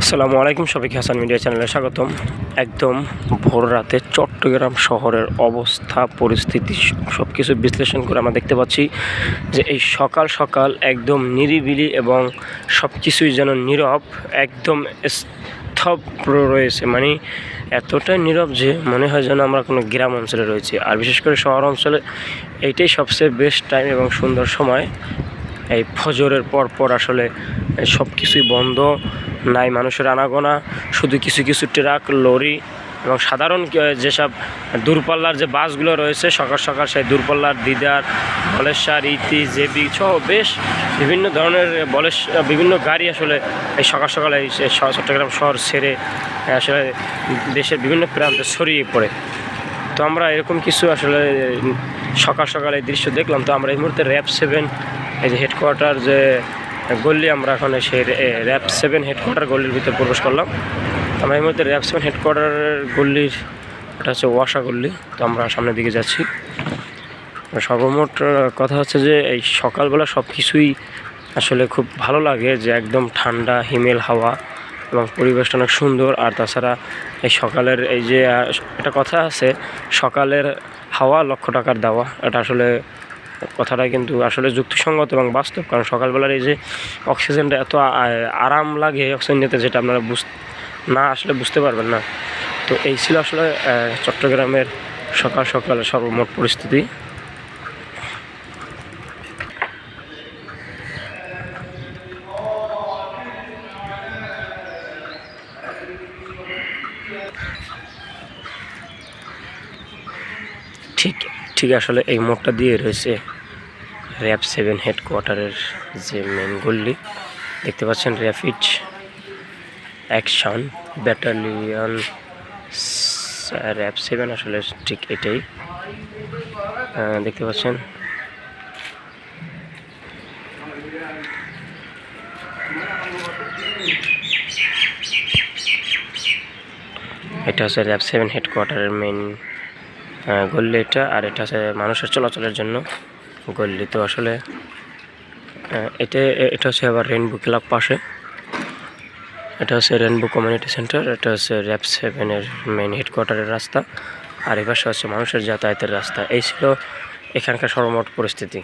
আসসালামু আলাইকুম, সবাইকে হাসান মিডিয়া চ্যানেলে স্বাগতম। একদম ভোর রাতে চট্টগ্রাম শহরের অবস্থা পরিস্থিতি সব কিছু বিশ্লেষণ করে আমরা দেখতে পাচ্ছি যে এই সকাল সকাল একদম নিরিবিলি এবং সব কিছুই যেন নীরব, একদম স্তব্ধ রয়েছে। মানে এতটাই নীরব যে মনে হয় যেন আমরা কোনো গ্রাম অঞ্চলে রয়েছি। আর বিশেষ করে শহর অঞ্চলে এইটাই সবচেয়ে বেস্ট টাইম এবং সুন্দর সময়। এই ফজরের পর আসলে সব কিছুই বন্ধ, নাই মানুষের আনাগোনা, শুধু কিছু কিছু ট্রাক, লরি এবং সাধারণ যেসব দূরপাল্লার যে বাসগুলো রয়েছে সকাল সকাল সেই দূরপাল্লার দিদার, বলেশ্বর, ইতি, জেবি সহ বেশ বিভিন্ন ধরনের বিভিন্ন গাড়ি আসলে এই সকাল সকাল এই চট্টগ্রাম শহর ছেড়ে আসলে দেশের বিভিন্ন প্রান্তে ছড়িয়ে পড়ে। তো আমরা এরকম কিছু আসলে সকাল সকাল এই দৃশ্য দেখলাম। তো আমরা এই মুহূর্তে র্যাব 7 এই যে হেডকোয়ার্টার যে গল্লি, আমরা এখন সেই র্যাব 7 হেডকোয়ার্টার গল্লির ভিতরে প্রবেশ করলাম। আমরা এই মুহূর্তে র্যাব 7 হেডকোয়ার্টারের গল্লির, এটা হচ্ছে ওয়াসা গল্লি। তো আমরা সামনের দিকে যাচ্ছি। সর্বমোট কথা হচ্ছে যে এই সকালবেলা সব কিছুই আসলে খুব ভালো লাগে, যে একদম ঠান্ডা হিমেল হাওয়া এবং পরিবেশটা অনেক সুন্দর। আর তাছাড়া এই সকালের এই যে একটা কথা আছে, সকালের হাওয়া লক্ষ টাকার দেওয়া, এটা আসলে কথাটা কিন্তু আসলে যুক্তিসঙ্গত এবং বাস্তব। কারণ সকালবেলার এই যে অক্সিজেনটা এত আরাম লাগে অক্সিজেন নিতে, যেটা আপনারা আসলে বুঝতে পারবেন না। তো এই ছিল আসলে চট্টগ্রামের সকাল সকালের সর্বমোট পরিস্থিতি। ঠিক আসলে এই মোড়টা দিয়ে রয়েছে র্যাব 7 হেডকোয়ার্টারের যে মেন গল্লি। দেখতে পাচ্ছেন র্যাপিড অ্যাকশন ব্যাটালিয়ন র্যাব 7, আসলে ঠিক এটাই দেখতে পাচ্ছেন। এটা হচ্ছে র্যাব 7 হেডকোয়ার্টারের মেন গল্লি এটা, আর এটা হচ্ছে মানুষের চলাচলের জন্য গল্লি। তো আসলে এটা হচ্ছে আবার রেইনবো ক্লাব পাশে, এটা হচ্ছে রেইনবো কমিউনিটি সেন্টার, এটা হচ্ছে র্যাব 7 মেইন হেডকোয়ার্টারের রাস্তা, আর এই পাশে হচ্ছে মানুষের যাতায়াতের রাস্তা। এই ছিল এখানকার সর্বমোট পরিস্থিতি।